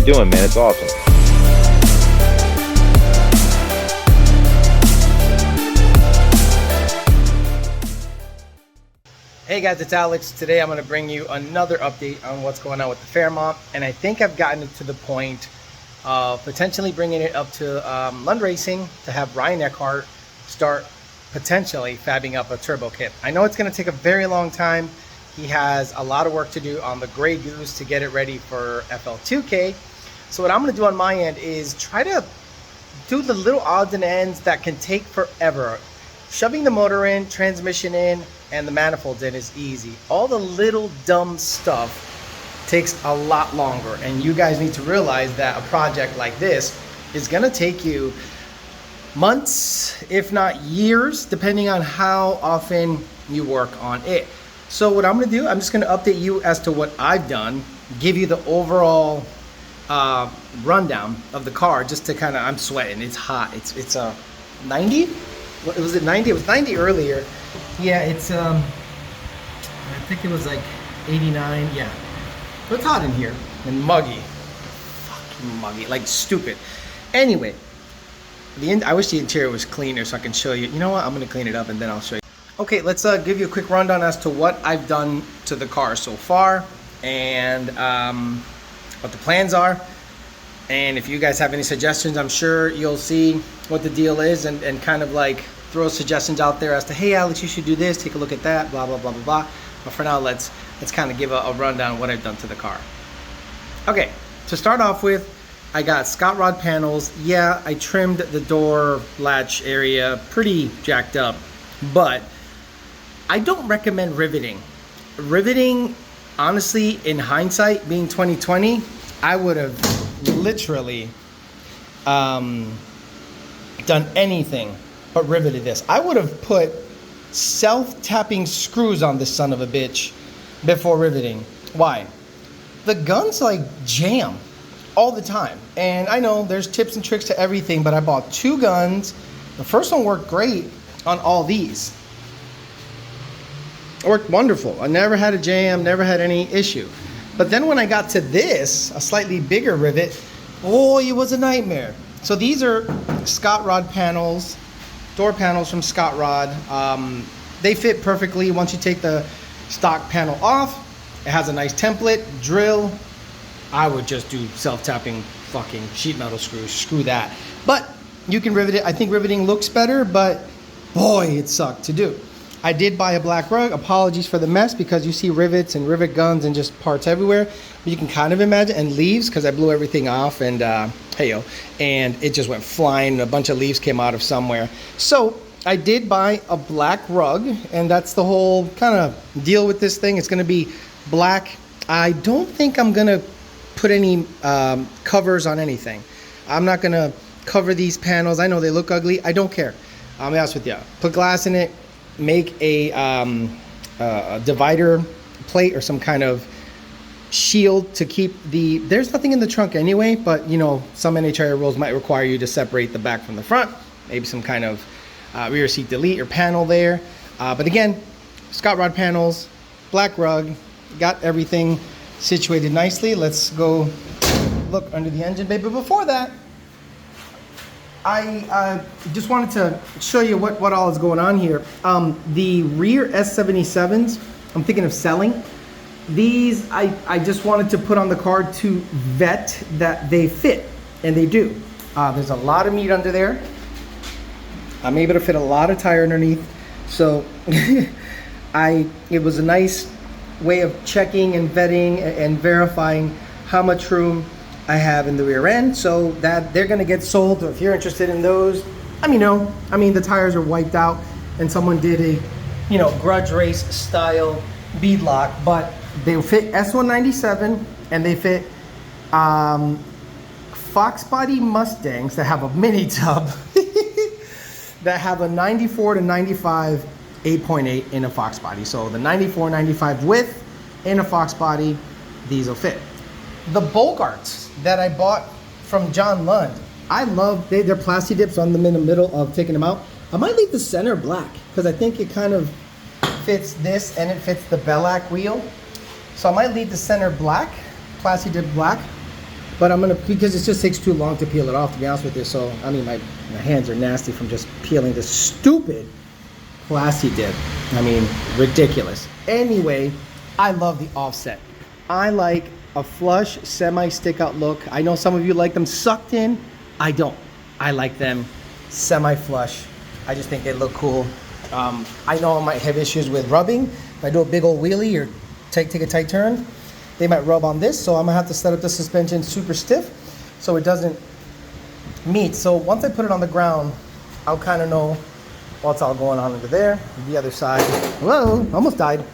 doing, man. It's awesome. Hey guys, it's Alex. Today I'm going to bring you another update on what's going on with the Fairmont, and I think I've gotten it to the point of potentially bringing it up to Lund Racing to have Ryan Eckhart start potentially fabbing up a turbo kit. I know it's going to take a very long time. He has a lot of work to do on the Grey Goose to get it ready for FL2K. So what I'm going to do on my end is try to do the little odds and ends that can take forever. Shoving the motor in, transmission in, and the manifolds in is easy. All the little dumb stuff takes a lot longer, and you guys need to realize that a project like this is going to take you months, if not years, depending on how often you work on it. So what I'm going to do, I'm just going to update you as to what I've done, give you the overall rundown of the car, just to kind of, I'm sweating, it's hot, it's a 90? What was it, 90? It was 90 earlier. Yeah, it's I think it was like 89. Yeah, but it's hot in here and muggy, fucking muggy, like stupid. Anyway, I wish the interior was cleaner so I can show you. You know what, I'm gonna clean it up and then I'll show you. Okay, let's give you a quick rundown as to what I've done to the car so far, and what the plans are. And if you guys have any suggestions, I'm sure you'll see what the deal is, and kind of like throw suggestions out there as to, hey Alex, you should do this, take a look at that, blah blah blah blah blah. But for now, let's kind of give a rundown of what I've done to the car. Okay, to start off with, I got Scott Rod panels. Yeah, I trimmed the door latch area pretty jacked up, but I don't recommend riveting. Riveting, honestly, in hindsight, being 2020, I would have literally done anything but riveted this. I would have put self-tapping screws on this son of a bitch before riveting. Why? The guns like jam all the time. And I know there's tips and tricks to everything, but I bought 2 guns. The first one worked great on all these. It worked wonderful. I never had a jam, never had any issue. But then when I got to this, a slightly bigger rivet, oh, it was a nightmare. So these are Scott Rod panels, door panels from Scott Rod. They fit perfectly once you take the stock panel off. It has a nice template, drill. I would just do self-tapping fucking sheet metal screws, screw that. But you can rivet it. I think riveting looks better, but boy, it sucked to do. I did buy a black rug. Apologies for the mess, because you see rivets and rivet guns and just parts everywhere. But you can kind of imagine, and leaves, because I blew everything off, and hey-o, and it just went flying, and a bunch of leaves came out of somewhere. So I did buy a black rug, and that's the whole kind of deal with this thing. It's going to be black. I don't think I'm going to put any covers on anything. I'm not going to cover these panels. I know they look ugly. I don't care. I'll be honest with you. Put glass in it. Make a divider plate or some kind of shield to keep the, there's nothing in the trunk anyway, but you know, some NHRA rules might require you to separate the back from the front. Maybe some kind of rear seat delete or panel there. But again, Scott Rod panels, black rug, got everything situated nicely. Let's go look under the engine bay. But before that, I just wanted to show you what all is going on here. The rear S77s, I'm thinking of selling. These, I just wanted to put on the car to vet that they fit, and they do. There's a lot of meat under there. I'm able to fit a lot of tire underneath. So it was a nice way of checking and vetting and verifying how much room I have in the rear end, so that they're gonna get sold. Or if you're interested in those, let me know. I mean, the tires are wiped out and someone did a, you know, grudge race style bead lock, but they fit S197 and they fit Fox body Mustangs that have a mini tub that have a 94 to 95 8.8 in a Fox body. So the 94, 95 width in a Fox body, these will fit. The Bogarts that I bought from John Lund, I love, they're plasti dips on them in the middle of taking them out. I might leave the center black because I think it kind of fits this and it fits the Bellac wheel. So I might leave the center black, plasti dip black. But I'm gonna, because it just takes too long to peel it off, to be honest with you. So I mean, my hands are nasty from just peeling this stupid plastic dip. I mean, ridiculous. Anyway, I love the offset. I like a flush, semi-stick out look. I know some of you like them sucked in. I don't. I like them semi-flush. I just think they look cool. I know I might have issues with rubbing. If I do a big old wheelie or take a tight turn, they might rub on this. So I'm gonna have to set up the suspension super stiff so it doesn't meet. So once I put it on the ground, I'll kind of know what's all going on under there. The other side, whoa, almost died.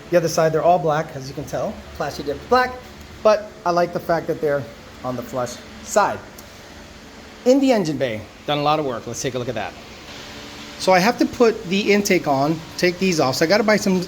The other side, they're all black, as you can tell. Plastic dip black, but I like the fact that they're on the flush side. In the engine bay, done a lot of work. Let's take a look at that. So I have to put the intake on, take these off. So I gotta buy some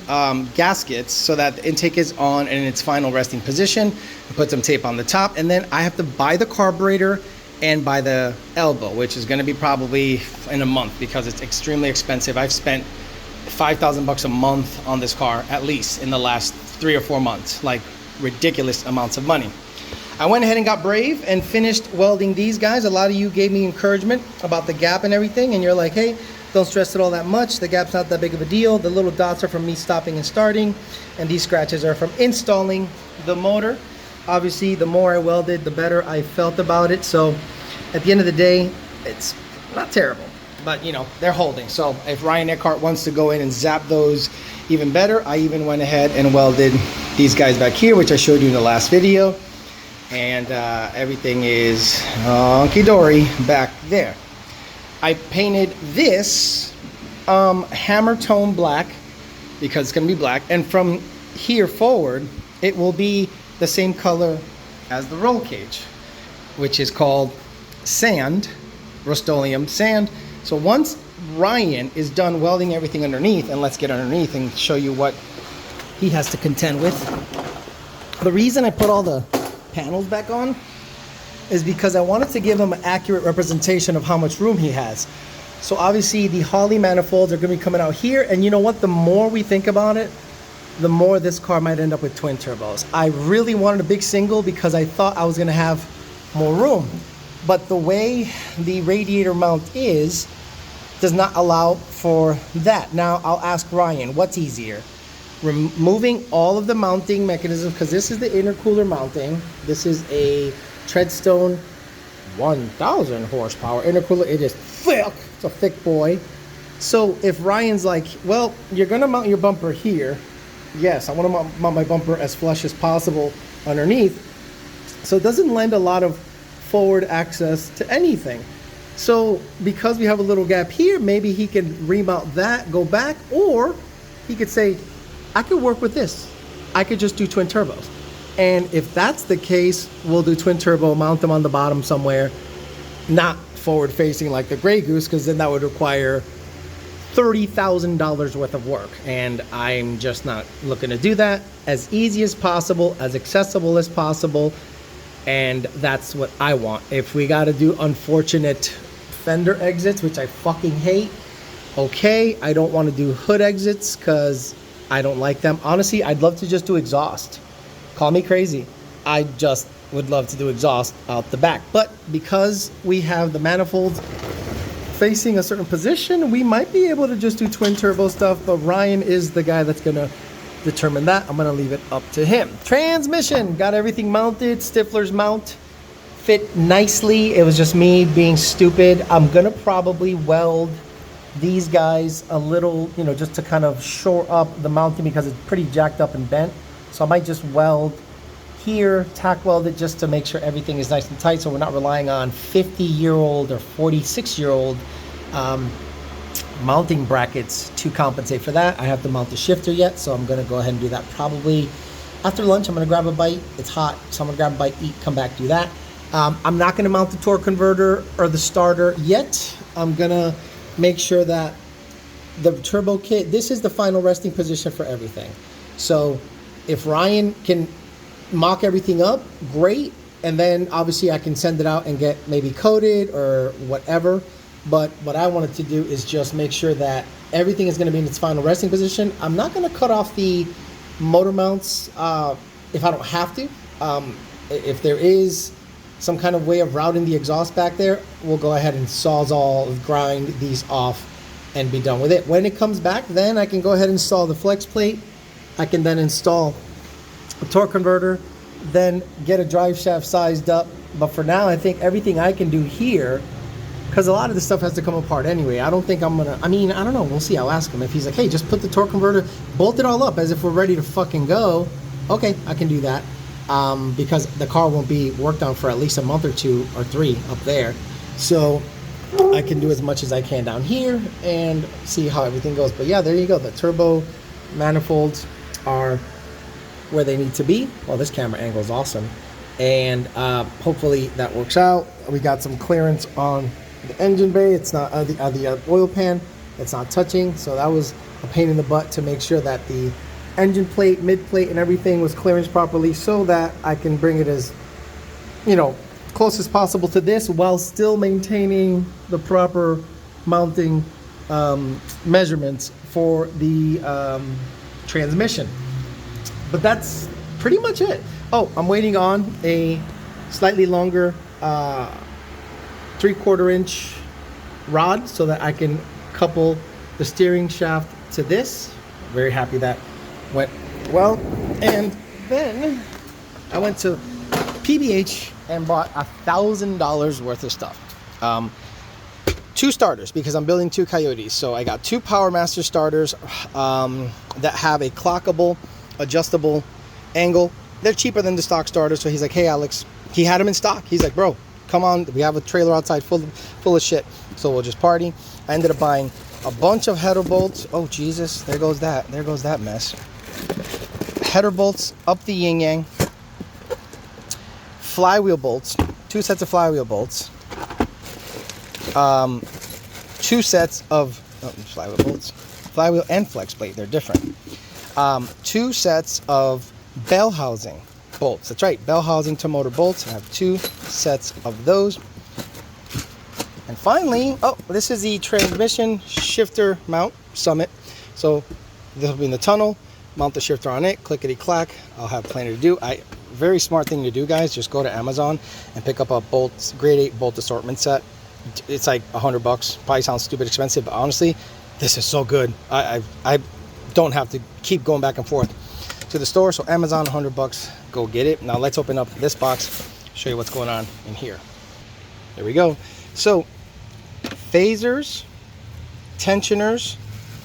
gaskets so that the intake is on in its final resting position. Put some tape on the top, and then I have to buy the carburetor and buy the elbow, which is gonna be probably in a month because it's extremely expensive. I've spent 5,000 bucks a month on this car, at least in the last 3 or 4 months, like ridiculous amounts of money. I went ahead and got brave and finished welding these guys. A lot of you gave me encouragement about the gap and everything, and you're like, hey, don't stress it all that much. The gap's not that big of a deal. The little dots are from me stopping and starting, and these scratches are from installing the motor. Obviously, the more I welded, the better I felt about it. So at the end of the day, it's not terrible, but you know, they're holding. So if Ryan Eckhart wants to go in and zap those even better, I even went ahead and welded these guys back here, which I showed you in the last video. And everything is honky-dory back there. I painted this hammer tone black because it's going to be black, and from here forward it will be the same color as the roll cage, which is called sand, Rust-Oleum sand. So once Ryan is done welding everything underneath, and let's get underneath and show you what he has to contend with. The reason I put all the panels back on is because I wanted to give him an accurate representation of how much room he has. So obviously the Holley manifolds are going to be coming out here, and you know what, the more we think about it, the more this car might end up with twin turbos. I really wanted a big single because I thought I was going to have more room, but the way the radiator mount is does not allow for that. Now I'll ask Ryan, what's easier? Removing all of the mounting mechanisms, because this is the intercooler mounting. This is a Treadstone 1000 horsepower intercooler. It is thick. It's a thick boy. So if Ryan's like, well, you're gonna mount your bumper here. Yes, I want to mount my bumper as flush as possible underneath, so it doesn't lend a lot of forward access to anything. So because we have a little gap here, maybe he can remount that, go back, or he could say, I could work with this. I could just do twin turbos. And if that's the case, we'll do twin turbo, mount them on the bottom somewhere, not forward facing like the Grey Goose, because then that would require $30,000 worth of work. And I'm just not looking to do that. As easy as possible, as accessible as possible. And that's what I want. If we got to do unfortunate fender exits, which I fucking hate, okay. I don't want to do hood exits because I don't like them. Honestly, I'd love to just do exhaust. Call me crazy. I just would love to do exhaust out the back. But because we have the manifolds facing a certain position, we might be able to just do twin turbo stuff. But Ryan is the guy that's going to determine that. I'm going to leave it up to him. Transmission. Got everything mounted. Stifler's mount fit nicely. It was just me being stupid. I'm going to probably weld these guys a little, you know, just to kind of shore up the mounting because it's pretty jacked up and bent. So I might just weld here, tack weld it just to make sure everything is nice and tight, so we're not relying on 50-year-old or 46-year-old mounting brackets to compensate for that. I have to mount the shifter yet, so I'm going to go ahead and do that probably after lunch. I'm going to grab a bite. It's hot, so I'm going to grab a bite, eat, come back, do that. I'm not going to mount the torque converter or the starter yet. I'm going to make sure that the turbo kit, this is the final resting position for everything. So if Ryan can mock everything up, great. And then obviously I can send it out and get maybe coated or whatever. But what I wanted to do is just make sure that everything is going to be in its final resting position. I'm not going to cut off the motor mounts if I don't have to. If there is some kind of way of routing the exhaust back there, we'll go ahead and sawzall grind these off and be done with it. When it comes back, then I can go ahead and install the flex plate. I can then install a torque converter, then get a drive shaft sized up. But for now, I think everything I can do here, because a lot of this stuff has to come apart anyway. I don't think I'm gonna, I mean, I don't know, we'll see. I'll ask him. If he's like, hey, just put the torque converter, bolt it all up as if we're ready to fucking go, okay, I can do that. Because the car won't be worked on for at least a month or 2 or 3 up there. So I can do as much as I can down here and see how everything goes. But yeah, there you go. The turbo manifolds are where they need to be. Well, this camera angle is awesome. And hopefully that works out. We got some clearance on the engine bay. It's not the oil pan. It's not touching. So that was a pain in the butt to make sure that the engine plate, mid plate, and everything was clearance properly, so that I can bring it as, you know, close as possible to this while still maintaining the proper mounting measurements for the transmission. But that's pretty much it. Oh, I'm waiting on a slightly longer 3/4 inch rod so that I can couple the steering shaft to this. Very happy that went well. And then I went to PBH and bought $1,000 worth of stuff. 2 starters, because I'm building 2 Coyotes. So I got 2 Power Master starters that have a clockable, adjustable angle. They're cheaper than the stock starters. So he's like, hey, Alex, he had them in stock. He's like, bro, come on. We have a trailer outside full of shit. So we'll just party. I ended up buying a bunch of header bolts. Oh, Jesus. There goes that mess. Header bolts up the yin yang. Flywheel bolts. 2 sets of flywheel bolts. 2 sets of flywheel bolts. Flywheel and flex plate. They're different. 2 sets of bell housing bolts. That's right. Bell housing to motor bolts. I have 2 sets of those. And finally, oh, this is the transmission shifter mount Summit. So this will be in the tunnel. Mount the shifter on it. Clickety clack. I'll have plenty to do. Very smart thing to do, guys. Just go to Amazon and pick up a grade 8 bolt assortment set. It's like $100. Probably sounds stupid expensive, but honestly, this is so good. I don't have to keep going back and forth to the store. So Amazon, $100. Go get it. Now let's open up this box. Show you what's going on in here. There we go. So phasers, tensioners,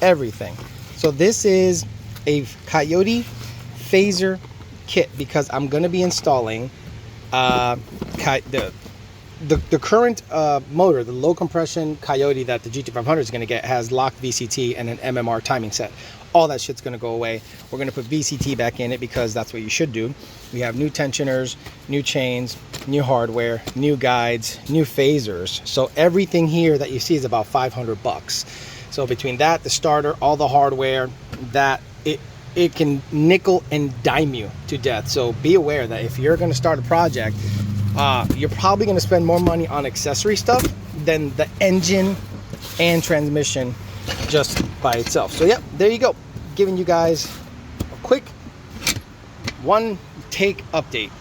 everything. So this is a Coyote Phaser Kit, because I'm going to be installing the current motor, the low compression Coyote that the GT500 is going to get, has locked VCT and an MMR timing set. All that shit's going to go away. We're going to put VCT back in it, because that's what you should do. We have new tensioners, new chains, new hardware, new guides, new phasers. So everything here that you see is about $500. So between that, the starter, all the hardware, that it can nickel and dime you to death. So be aware that if you're going to start a project, you're probably going to spend more money on accessory stuff than the engine and transmission just by itself. So yeah, there you go. Giving you guys a quick one take update.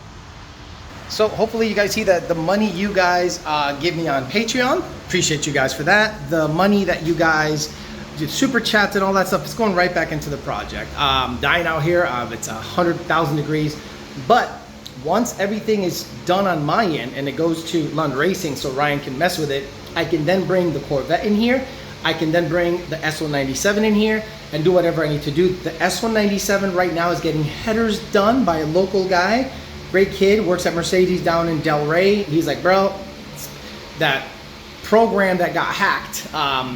So hopefully you guys see that the money you guys give me on Patreon, appreciate you guys for that. The money that you guys did, super chats and all that stuff, is going right back into the project. Dying out here, it's 100,000 degrees, but once everything is done on my end and it goes to Lund Racing so Ryan can mess with it, I can then bring the Corvette in here. I can then bring the S197 in here and do whatever I need to do. The S197 right now is getting headers done by a local guy. Great kid, works at Mercedes down in Del Rey. He's like, bro, that program that got hacked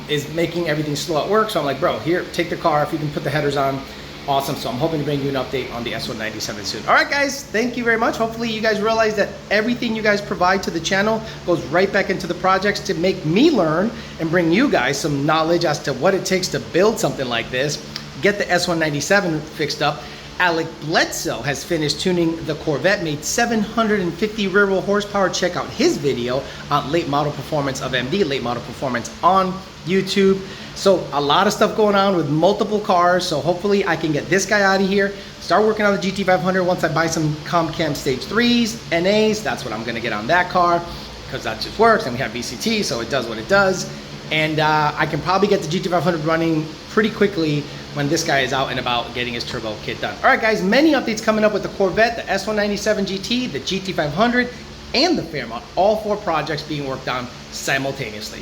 is making everything slow at work. So I'm like, bro, here, take the car. If you can put the headers on, awesome. So I'm hoping to bring you an update on the S197 soon. All right, guys, thank you very much. Hopefully you guys realize that everything you guys provide to the channel goes right back into the projects to make me learn and bring you guys some knowledge as to what it takes to build something like this, get the S197 fixed up, Alec Bledo has finished tuning the Corvette, made 750 rear-wheel horsepower. Check out his video on Late Model Performance of MD, Late Model Performance on YouTube. So a lot of stuff going on with multiple cars. So hopefully I can get this guy out of here, start working on the GT500 once I buy some ComCam Stage 3s, NAs. That's what I'm gonna get on that car because that just works, and we have VCT, so it does what it does. And I can probably get the GT500 running pretty quickly when this guy is out and about getting his turbo kit done. All right, guys, many updates coming up with the Corvette, the S197 GT, the GT500, and the Fairmont. All 4 projects being worked on simultaneously.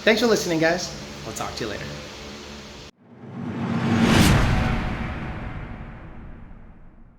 Thanks for listening, guys. I'll talk to you later.